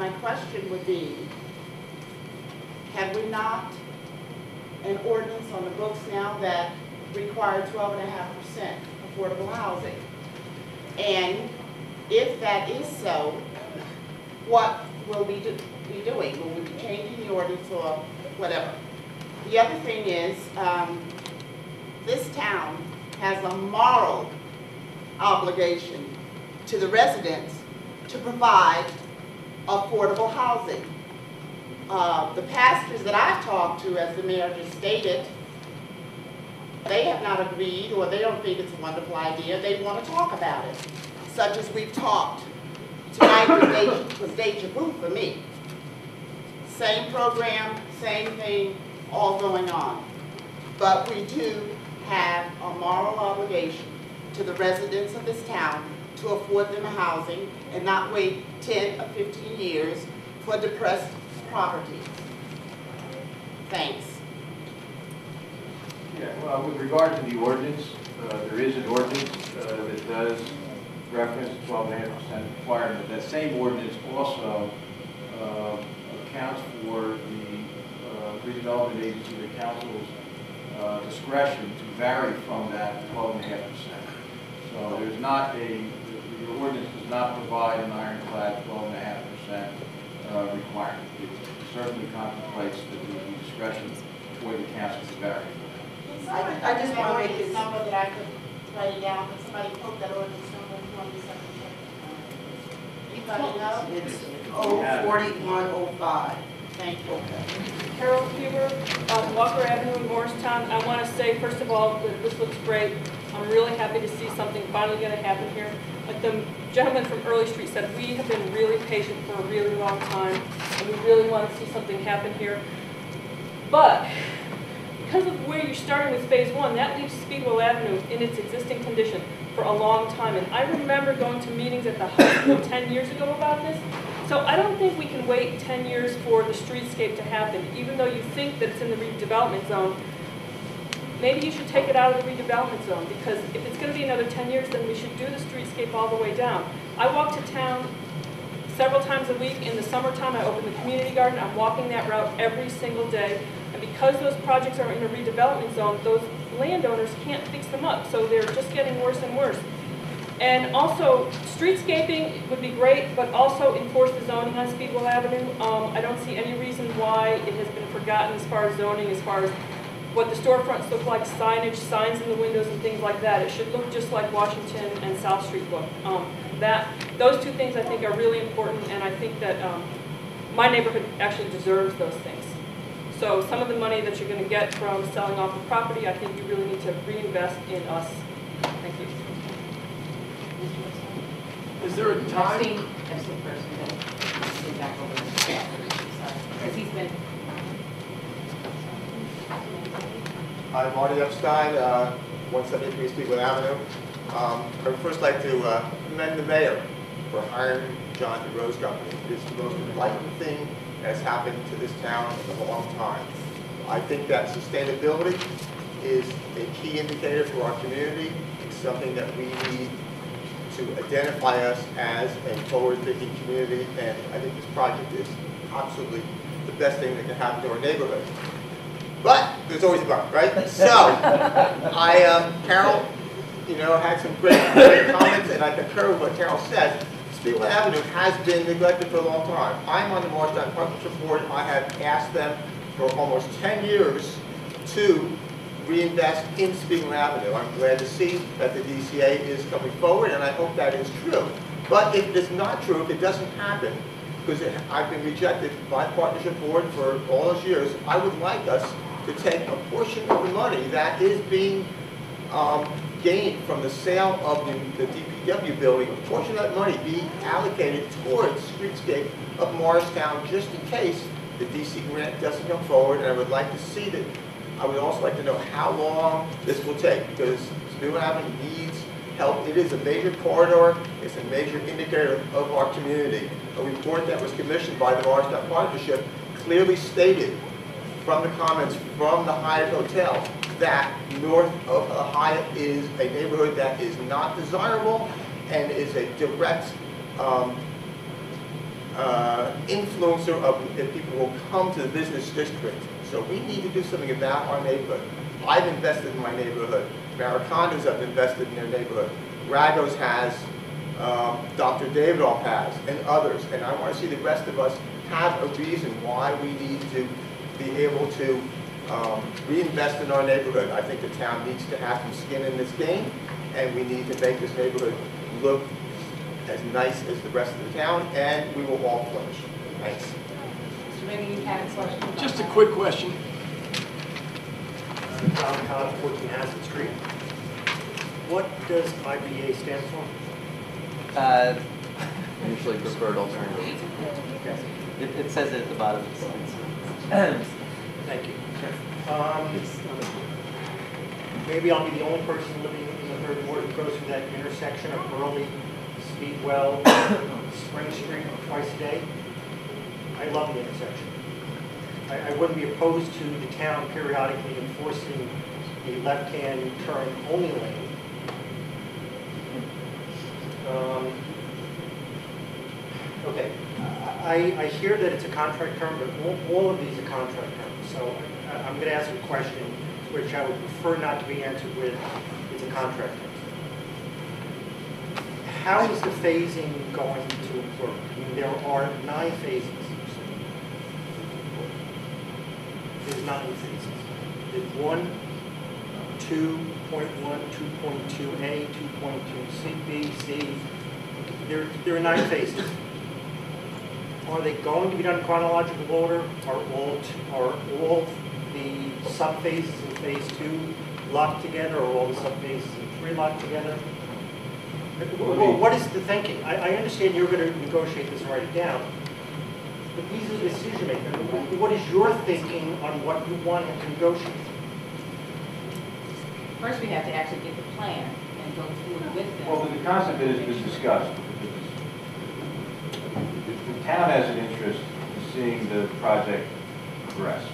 my question would be, have we not an ordinance on the books now that require 12.5% affordable housing? And if that is so, what will we be doing? Will we be changing the ordinance or whatever? The other thing is, this town has a moral obligation to the residents to provide affordable housing. The pastors that I've talked to, as the mayor just stated, they have not agreed, or they don't think it's a wonderful idea. They want to talk about it, such as we've talked. Tonight was deja vu for me. Same program, same thing, all going on. But we do have a moral obligation to the residents of this town to afford them housing and not wait 10 or 15 years for depressed properties. Thanks. Yeah, well, with regard to the ordinance, there is an ordinance that does reference 12.5% requirement. That same ordinance also accounts for the redevelopment agency, the council's discretion to vary from that 12.5%. So there's not the ordinance does not provide an ironclad 12.5% requirement. It certainly contemplates the discretion for the council to vary. I just want to make this number that I could write it down. Can somebody quote that ordinance number? Anybody know? It's 04105. Thank you. Carolle Huber, Walker Avenue in Morristown. I want to say, first of all, that this looks great. I'm really happy to see something finally going to happen here. Like the gentleman from Early Street said, we have been really patient for a really long time, and we really want to see something happen here. But because of where you're starting with phase one, that leaves Speedwell Avenue in its existing condition for a long time. And I remember going to meetings at the high school 10 years ago about this. So I don't think we can wait 10 years for the streetscape to happen, even though you think that it's in the redevelopment zone. Maybe you should take it out of the redevelopment zone, because if it's going to be another 10 years, then we should do the streetscape all the way down. I walk to town several times a week. In the summertime, I open the community garden. I'm walking that route every single day. And because those projects are in a redevelopment zone, those landowners can't fix them up. So they're just getting worse and worse. And also, streetscaping would be great, but also enforce the zoning on Speedwell Avenue. I don't see any reason why it has been forgotten as far as zoning, as far as what the storefronts look like, signage, signs in the windows, and things like that. It should look just like Washington and South Street look. Those two things I think are really important, and I think that my neighborhood actually deserves those things. So some of the money that you're going to get from selling off the property, I think you really need to reinvest in us. Thank you. Is there a time? I've seen person that sit back over there. Because he's been. Hi, Marty Epstein, 173 Speedwell Avenue. I would first like to commend the mayor for hiring John the Rose Company. It's the most enlightened thing that's happened to this town in a long time. I think that sustainability is a key indicator for our community. It's something that we need to identify us as a forward-thinking community, and I think this project is absolutely the best thing that can happen to our neighborhood. But there's always a but, right? So, Carol, had some great comments, and I concur with what Carol said. Speedwell Avenue has been neglected for a long time. I'm on the Morristown Partnership Board. I have asked them for almost 10 years to reinvest in Speedwell Avenue. I'm glad to see that the DCA is coming forward, and I hope that is true. But if it is not true, if it doesn't happen, because I've been rejected by the Partnership Board for all those years, I would like us to take a portion of the money that is being gained from the sale of the DPW building, a portion of that money be allocated towards streetscape of Morristown, just in case the DC grant doesn't come forward. And I would like to see that. I would also like to know how long this will take, because Speedwell Avenue needs help. It is a major corridor. It's a major indicator of our community. A report that was commissioned by the Morristown Partnership clearly stated from the comments from the Hyatt Hotel that north of the Hyatt is a neighborhood that is not desirable and is a direct influencer of if people will come to the business district. So we need to do something about our neighborhood. I've invested in my neighborhood. Maricondos have invested in their neighborhood. Ragos has, Dr. Davidoff has, and others. And I want to see the rest of us have a reason why we need to be able to reinvest in our neighborhood. I think the town needs to have some skin in this game, and we need to make this neighborhood look as nice as the rest of the town, and we will all flourish. Thanks. Mr. Reagan, you had a question? Just a quick question. John Codd, 14 Hassett Street. What does IBA stand for? Usually preferred alternative. It says it at the bottom of the slides. Thank you. Maybe I'll be the only person living in the third ward who goes through that intersection of Early, Speedwell, Spring Street twice a day. I love the intersection. I wouldn't be opposed to the town periodically enforcing a left-hand turn only lane. Okay, I hear that it's a contract term, but all of these are contract terms. So I'm going to ask a question which I would prefer not to be answered with, it's a contract term. How is the phasing going to work? I mean, there are 9 phases. There's 9 phases. There's 1, 2.1, 2.2A, 2.2C, B, C. There are 9 phases. Are they going to be done in chronological order? Are all the sub-phases in phase 2 locked together, or all the sub-phases in 3 locked together? Well, what is the thinking? I understand you're going to negotiate this and write it down, but these are the decision makers. What is your thinking on what you want to negotiate? First, we have to actually get the plan and go through it with them. Well, the concept has been discussed. The town has an interest in seeing the project progress.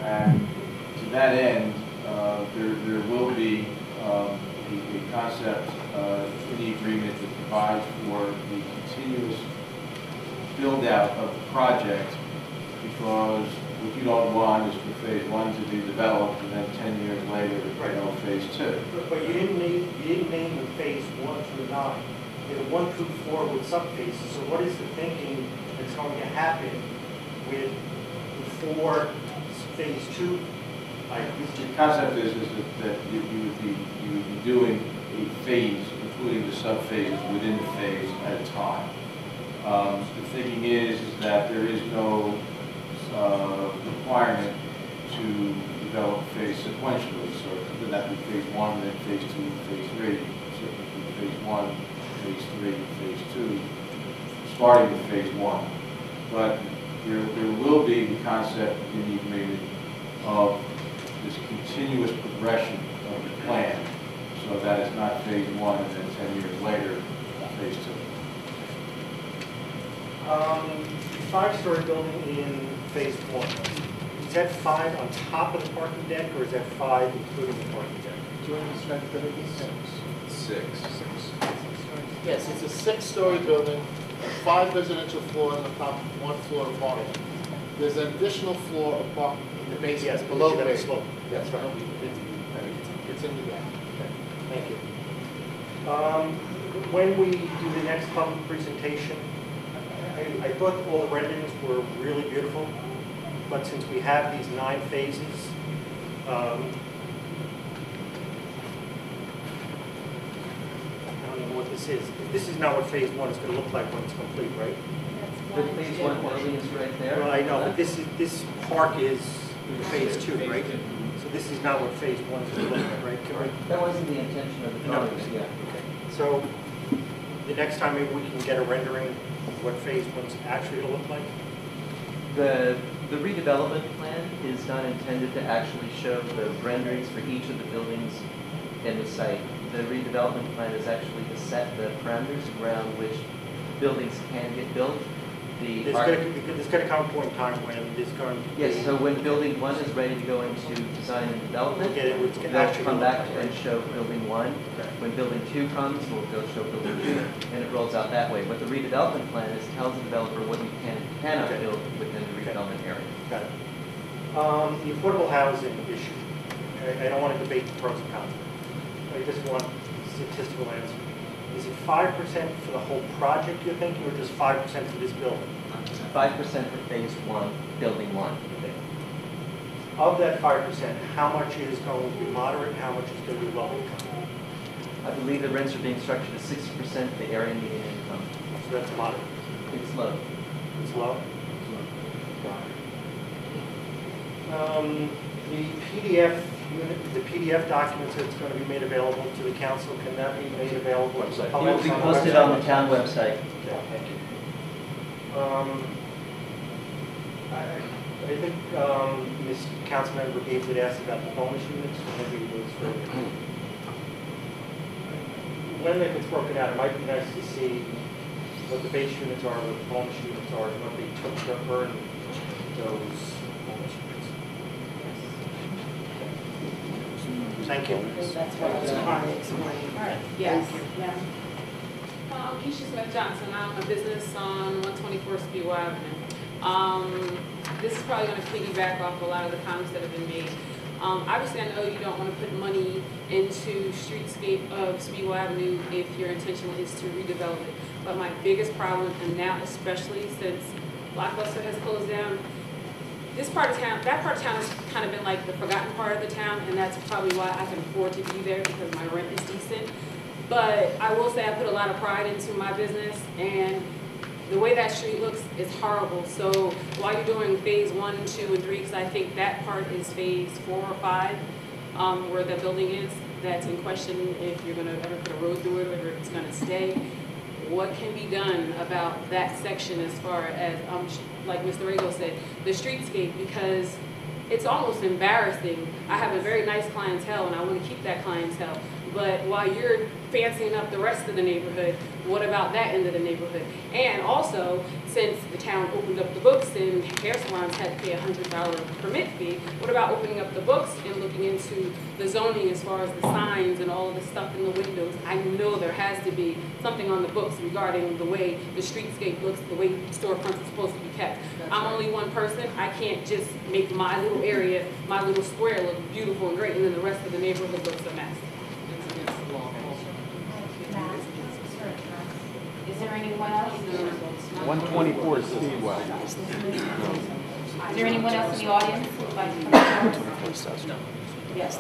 And to that end, there will be a concept in the agreement that provides for the continuous build-out of the project, because what you don't want is for phase 1 to be developed and then 10 years later, phase 2. But you didn't name the phase 1 through 9. You had 1 through 4 with sub-phases. So what is the thinking that's going to happen with the 4 phase 2 items? The concept is that you would be doing a phase, including the sub-phases within the phase at a time. The thinking is that there is no requirement to develop phase sequentially. So it could not be phase 1, then phase 2, phase 3. Certainly phase 1, phase 3, phase 2, starting with phase 1. But there will be the concept in the agreement of this continuous progression of the plan, so that it's not phase 1 and then 10 years later, phase 2. 5-story building in phase 1. Is that 5 on top of the parking deck, or is that 5 including the parking deck? Do you understand that it is 6. Yes, it's a 6-story building, 5 residential floors on the top, 1 floor of parking. There's an additional floor of parking in the basement, Yes, below that grade. slope. That's right. It's in the back. Thank you. When we do the next public presentation, I thought all the renderings were really beautiful, but since we have these 9 phases, I don't know what this is. This is not what phase 1 is going to look like when it's complete, right? The phase 1 building is right there. Well, I know, but this park is phase 2, right? So this is not what phase 1 is going to look like, right? Can we- That wasn't the intention of the No. drawings, yeah. Okay. So the next time maybe we can get a rendering of what phase 1's actually going to look like? The redevelopment plan is not intended to actually show the renderings for each of the buildings in the site. The redevelopment plan is actually to set the parameters around which buildings can get built. The There's going to come a point in time when there's going to be... Yes, so when building 1 is ready to go into design and development, We'll get it, it's they'll actually come look back like and show building 1. Okay. When building 2 comes, we'll go show building 2, and it rolls out that way. What the redevelopment plan is tells the developer what you can and cannot Okay. build within the redevelopment area. Got it. The affordable housing issue, I don't want to debate the pros and cons. I just want statistical answer. Is it 5% for the whole project, you're thinking, or just 5% for this building? 5% for phase 1, building 1. Okay. Of that 5%, how much is going to be moderate and how much is going to be low income? I believe the rents are being structured at 60% of the area median income. So that's moderate. It's low. It's low? The PDF unit, the PDF documents that's going to be made available to the council, can that be made available to the It public? will be posted on the town website. Okay, thank you. I think Ms. Councilmember Gates had asked about the bonus units, maybe it was for... When they've been broken out, it might be nice to see what the base units are, what the bonus units are, and what they took to earn those bonus units. Thank you. That's what I was trying to explain. All right, Yes. thank you. Yeah. Keisha Johnson. I'm a business on 124 Speedwell Avenue. This is probably going to piggyback off a lot of the comments that have been made. Obviously, I know you don't want to put money into streetscape of Speedwell Avenue if your intention is to redevelop it. But my biggest problem, and now especially since Blockbuster has closed down, this part of town, that part of town has kind of been like the forgotten part of the town, and that's probably why I can afford to be there, because my rent is decent. But I will say I put a lot of pride into my business, and the way that street looks is horrible. So while you're doing phase 1, 2, and 3, because I think that part is phase 4 or 5, where the building is, that's in question if you're going to ever put a road through it or if it's going to stay. What can be done about that section as far as, like Mr. Rego said, the streetscape, because it's almost embarrassing. I have a very nice clientele, and I want to keep that clientele. But while you're fancying up the rest of the neighborhood, what about that end of the neighborhood? And also, since the town opened up the books and hair salons had to pay a $100 permit fee, what about opening up the books and looking into the zoning as far as the signs and all of the stuff in the windows? I know there has to be something on the books regarding the way the streetscape looks, the way storefronts are supposed to be kept. I'm only one person. I can't just make my little area, my little square look beautiful and great, and then the rest of the neighborhood looks a mess. Is there anyone else? 124 Speedwell. Is there anyone else in the audience who would like to come forward? Yes.